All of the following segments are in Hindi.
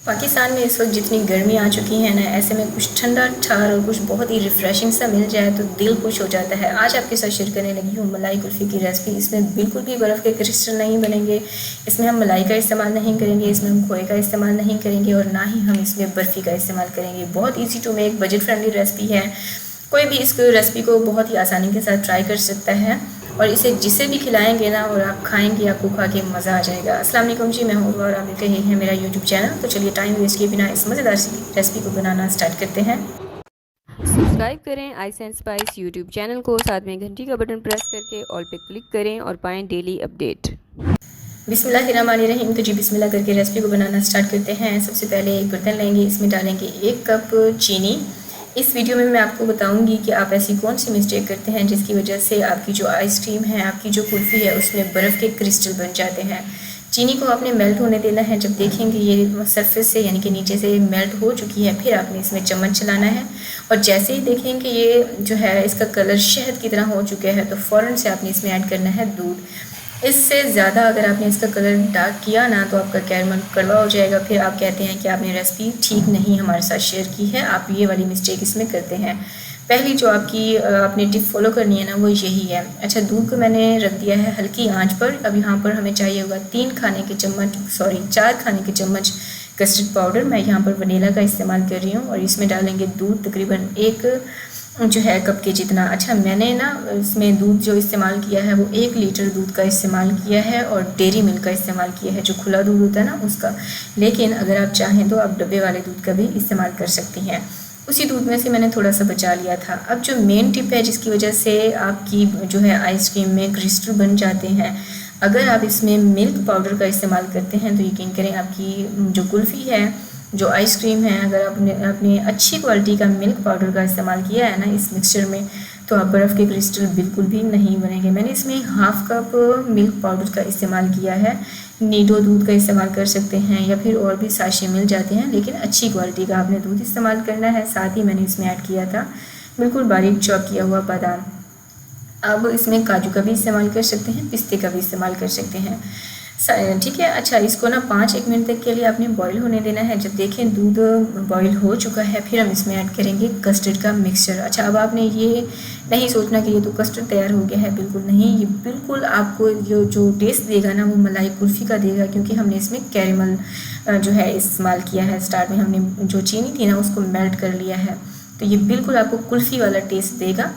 पाकिस्तान में इस वक्त जितनी गर्मी आ चुकी है ना, ऐसे में कुछ ठंडा ठार और कुछ बहुत ही रिफ़्रेशिंग सा मिल जाए तो दिल खुश हो जाता है। आज आपके साथ शेयर करने लगी हूँ मलाई कुल्फ़ी की रेसिपी। इसमें बिल्कुल भी बर्फ़ के क्रिस्टल नहीं बनेंगे, इसमें हम मलाई का इस्तेमाल नहीं करेंगे, इसमें हम खोए का इस्तेमाल नहीं करेंगे और ना ही हम इसमें बर्फ़ी का इस्तेमाल करेंगे। बहुत easy to make, budget friendly recipe है। कोई भी इस रेसिपी को बहुत ही आसानी के साथ ट्राई कर सकता है और इसे जिसे भी खिलाएंगे ना और आप खाएंगे, आपको खा के मज़ा आ जाएगा। अस्सलाम वालेकुम जी, मैं हूँ और आप देख रहे हैं मेरा यूट्यूब चैनल। तो चलिए टाइम वेस्ट किए बिना इस मज़ेदार रेसिपी को बनाना स्टार्ट करते हैं। सब्सक्राइब करें ice and spice YouTube channel को, साथ में घंटी का बटन प्रेस करके ऑल पे क्लिक करें और पाएं डेली अपडेट। बिस्मिल्लाहिर्रहमानिर्रहीम। तो जी बिस्मिल्लाह करके रेसिपी को बनाना स्टार्ट करते हैं। सबसे पहले एक बर्तन लेंगे, इसमें डालेंगे 1 कप चीनी। इस वीडियो में मैं आपको बताऊंगी कि आप ऐसी कौन सी मिस्टेक करते हैं जिसकी वजह से आपकी जो आइसक्रीम है, आपकी जो कुल्फ़ी है, उसमें बर्फ़ के क्रिस्टल बन जाते हैं। चीनी को आपने मेल्ट होने देना है। जब देखेंगे ये सरफेस से यानी कि नीचे से मेल्ट हो चुकी है, फिर आपने इसमें चम्मच चलाना है और जैसे ही देखेंगे ये जो है इसका कलर शहद की तरह हो चुका है तो फ़ौरन से आपने इसमें ऐड करना है दूध। इससे ज़्यादा अगर आपने इसका कलर डार्क किया ना तो आपका कैरमल कड़वा हो जाएगा, फिर आप कहते हैं कि आपने रेसिपी ठीक नहीं हमारे साथ शेयर की है, आप ये वाली मिस्टेक इसमें करते हैं। पहली जो आपकी आपने टिप फॉलो करनी है ना वो यही है। अच्छा, दूध को मैंने रख दिया है हल्की आंच पर। अब यहाँ पर हमें चाहिए होगा 4 खाने के चम्मच कस्टर्ड पाउडर। मैं यहाँ पर वनीला का इस्तेमाल कर रही हूँ और इसमें डालेंगे दूध तकरीबन 1 जो है कप के जितना। अच्छा, मैंने ना इसमें दूध जो इस्तेमाल किया है वो 1 लीटर दूध का इस्तेमाल किया है और डेयरी मिल्क का इस्तेमाल किया है, जो खुला दूध होता है ना उसका। लेकिन अगर आप चाहें तो आप डब्बे वाले दूध का भी इस्तेमाल कर सकती हैं। उसी दूध में से मैंने थोड़ा सा बचा लिया था। अब जो मेन टिप है जिसकी वजह से आपकी जो है आइसक्रीम में क्रिस्टल बन जाते हैं, अगर आप इसमें मिल्क पाउडर का इस्तेमाल करते हैं तो यकीन करें आपकी जो कुल्फ़ी है, जो आइसक्रीम है, अगर आपने अच्छी क्वालिटी का मिल्क पाउडर का इस्तेमाल किया है ना इस मिक्सचर में, तो आप बर्फ़ के क्रिस्टल बिल्कुल भी नहीं बनेंगे। मैंने इसमें 1/2 कप मिल्क पाउडर का इस्तेमाल किया है। नीडो दूध का इस्तेमाल कर सकते हैं या फिर और भी साशे मिल जाते हैं, लेकिन अच्छी क्वालिटी का आपने दूध इस्तेमाल करना है। साथ ही मैंने इसमें ऐड किया था बिल्कुल बारीक चॉप किया हुआ बादाम। अब इसमें काजू का भी इस्तेमाल कर सकते हैं, पिस्ते का भी इस्तेमाल कर सकते हैं, ठीक है। अच्छा, इसको ना 5-1 मिनट तक के लिए आपने बॉईल होने देना है। जब देखें दूध बॉईल हो चुका है फिर हम इसमें ऐड करेंगे कस्टर्ड का मिक्सचर। अच्छा, अब आपने ये नहीं सोचना कि ये तो कस्टर्ड तैयार हो गया है, बिल्कुल नहीं। ये बिल्कुल आपको जो टेस्ट देगा ना वो मलाई कुल्फ़ी का देगा, क्योंकि हमने इसमें कैरेमल जो है इस्तेमाल किया है। स्टार्ट में हमने जो चीनी थी ना उसको मेल्ट कर लिया है, तो ये बिल्कुल आपको कुल्फ़ी वाला टेस्ट देगा।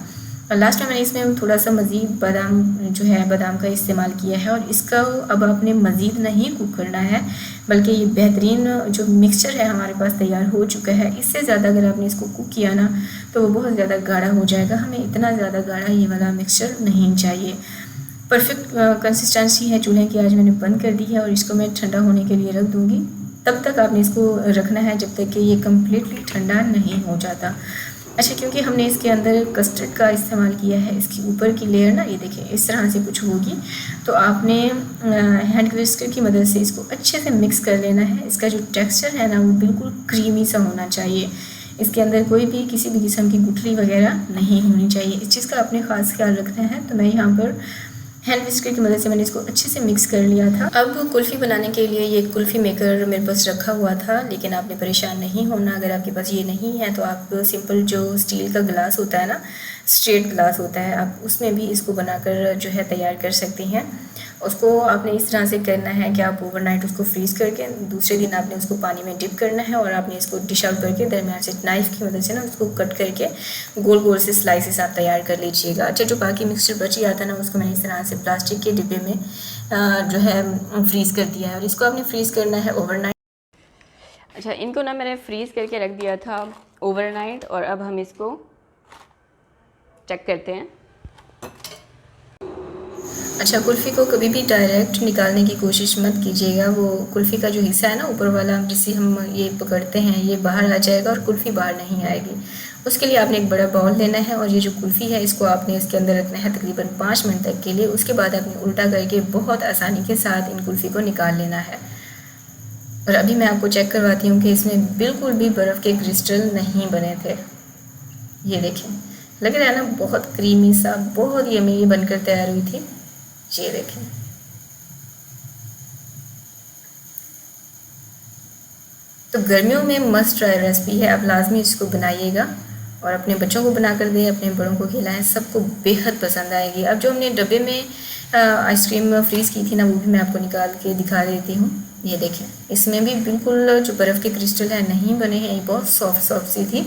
और लास्ट में मैंने इसमें थोड़ा सा मज़ीद बादाम जो है बादाम का इस्तेमाल किया है और इसका अब आपने मज़ीद नहीं कुक करना है, बल्कि ये बेहतरीन जो मिक्सचर है हमारे पास तैयार हो चुका है। इससे ज़्यादा अगर आपने इसको कुक किया ना तो वो बहुत ज़्यादा गाढ़ा हो जाएगा। हमें इतना ज़्यादा गाढ़ा ये वाला मिक्सचर नहीं चाहिए। परफेक्ट कंसिस्टेंसी है चूल्हे की। आज मैंने बंद कर दी है और इसको मैं ठंडा होने के लिए रख दूँगी। तब तक आपने इसको रखना है जब तक कि ये कम्प्लीटली ठंडा नहीं हो जाता। अच्छा, क्योंकि हमने इसके अंदर कस्टर्ड का इस्तेमाल किया है, इसकी ऊपर की लेयर ना ये देखिए इस तरह से कुछ होगी, तो आपने हैंड विस्कर की मदद से इसको अच्छे से मिक्स कर लेना है। इसका जो टेक्सचर है ना वो बिल्कुल क्रीमी सा होना चाहिए। इसके अंदर कोई भी किसी भी किस्म की गुठली वगैरह नहीं होनी चाहिए। इस चीज़ का आपने ख़ास ख्याल रखना है। तो मैं यहाँ पर हैंड विस्कर की मदद से मैंने इसको अच्छे से मिक्स कर लिया था। अब कुल्फ़ी बनाने के लिए ये कुल्फ़ी मेकर मेरे पास रखा हुआ था, लेकिन आपने परेशान नहीं होना। अगर आपके पास ये नहीं है तो आप सिंपल जो स्टील का गिलास होता है ना, स्ट्रेट गिलास होता है, आप उसमें भी इसको बनाकर जो है तैयार कर सकती हैं। उसको आपने इस तरह से करना है कि आप ओवरनाइट उसको फ्रीज़ करके दूसरे दिन आपने उसको पानी में डिप करना है और आपने इसको डिश आउट करके दरमियान से नाइफ़ की मदद से ना उसको कट करके गोल गोल से स्लाइसेस आप तैयार कर लीजिएगा। अच्छा, जो बाकी मिक्सचर बच गया था ना उसको मैंने इस तरह से प्लास्टिक के डिब्बे में जो है फ्रीज़ कर दिया है और इसको आपने फ्रीज़ करना है ओवरनाइट। अच्छा, इनको ना मैंने फ्रीज़ करके रख दिया था ओवरनाइट और अब हम इसको चेक करते हैं। अच्छा, कुल्फ़ी को कभी भी डायरेक्ट निकालने की कोशिश मत कीजिएगा। वो कुल्फ़ी का जो हिस्सा है ना ऊपर वाला जिसे हम ये पकड़ते हैं, ये बाहर आ जाएगा और कुल्फ़ी बाहर नहीं आएगी। उसके लिए आपने एक बड़ा बाउल लेना है और ये जो कुल्फ़ी है इसको आपने इसके अंदर रखना है तकरीबन 5 मिनट तक के लिए। उसके बाद आपने उल्टा करके बहुत आसानी के साथ इन कुल्फ़ी को निकाल लेना है। और अभी मैं आपको चेक करवाती हूँ कि इसमें बिल्कुल भी बर्फ़ के क्रिस्टल नहीं बने थे। ये देखें, लग रहा है ना बहुत क्रीमी सा, बहुत यम्मी ये बनकर तैयार हुई थी। ये देखें। तो गर्मियों में मस्ट ट्राई रेसिपी है, आप लाजमी इसको बनाइएगा और अपने बच्चों को बना कर दें, अपने बड़ों को खिलाएं, सबको बेहद पसंद आएगी। अब जो हमने डब्बे में आइसक्रीम फ्रीज़ की थी ना, वो भी मैं आपको निकाल के दिखा देती हूँ। ये देखें, इसमें भी बिल्कुल जो बर्फ़ के क्रिस्टल है नहीं बने हैं, ये बहुत सॉफ्ट सी थी,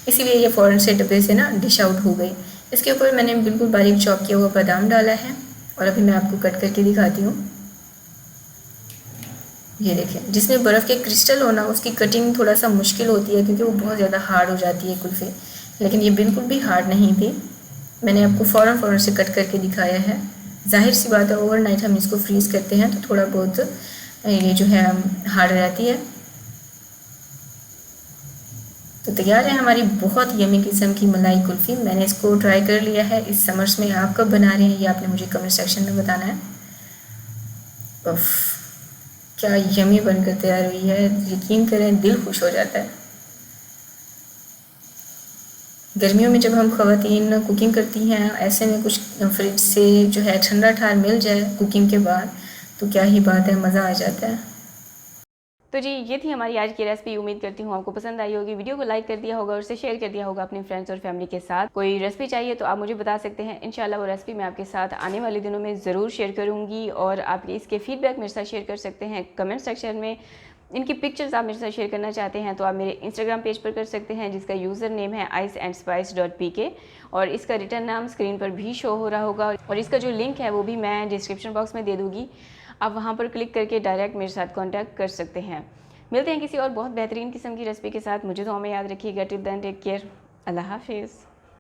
इसीलिए ये फ़ौरन से डब्बे से ना डिश आउट हो गई। इसके ऊपर मैंने बिल्कुल बारीक चॉप किया हुआ बादाम डाला है और अभी मैं आपको कट करके दिखाती हूँ। ये देखें, जिसमें बर्फ़ के क्रिस्टल होना उसकी कटिंग थोड़ा सा मुश्किल होती है क्योंकि वो बहुत ज़्यादा हार्ड हो जाती है कुल्फ़ी, लेकिन ये बिल्कुल भी हार्ड नहीं थी। मैंने आपको फ़ौरन से कट करके दिखाया है। जाहिर सी बात है, ओवरनाइट हम इसको फ्रीज़ करते हैं तो थोड़ा बहुत ये जो है हार्ड रहती है। तो तैयार है हमारी बहुत यमी किस्म की मलाई कुल्फ़ी। मैंने इसको ट्राई कर लिया है। इस समर्स में आप कब बना रहे हैं ये आपने मुझे कमेंट सेक्शन में बताना है। क्या यमी बनकर तैयार हुई है, यकीन करें दिल खुश हो जाता है। गर्मियों में जब हम ख़वातीन कुकिंग करती हैं, ऐसे में कुछ फ्रिज से जो है ठंडा ठार मिल जाए कुकिंग के बाद तो क्या ही बात है, मज़ा आ जाता है। तो जी ये थी हमारी आज की रेसिपी। उम्मीद करती हूँ आपको पसंद आई होगी। वीडियो को लाइक कर दिया होगा और उसे शेयर कर दिया होगा अपने फ्रेंड्स और फैमिली के साथ। कोई रेसिपी चाहिए तो आप मुझे बता सकते हैं, इंशाल्लाह वो रेसिपी मैं आपके साथ आने वाले दिनों में ज़रूर शेयर करूँगी। और आप इसके फीडबैक मेरे साथ शेयर कर सकते हैं कमेंट सेक्शन में। इनकी पिक्चर्स आप मेरे साथ शेयर करना चाहते हैं तो आप मेरे इंस्टाग्राम पेज पर कर सकते हैं, जिसका यूज़र नेम है iceandspice.pk और इसका रिटर्न नाम स्क्रीन पर भी शो हो रहा होगा और इसका जो लिंक है वो भी मैं डिस्क्रिप्शन बॉक्स में दे दूँगी। आप वहाँ पर क्लिक करके डायरेक्ट मेरे साथ कॉन्टैक्ट कर सकते हैं। मिलते हैं किसी और बहुत बेहतरीन किस्म की रेसिपी के साथ। मुझे तो हमें याद रखिएगा। Till then take care. अल्लाह हाफिज़।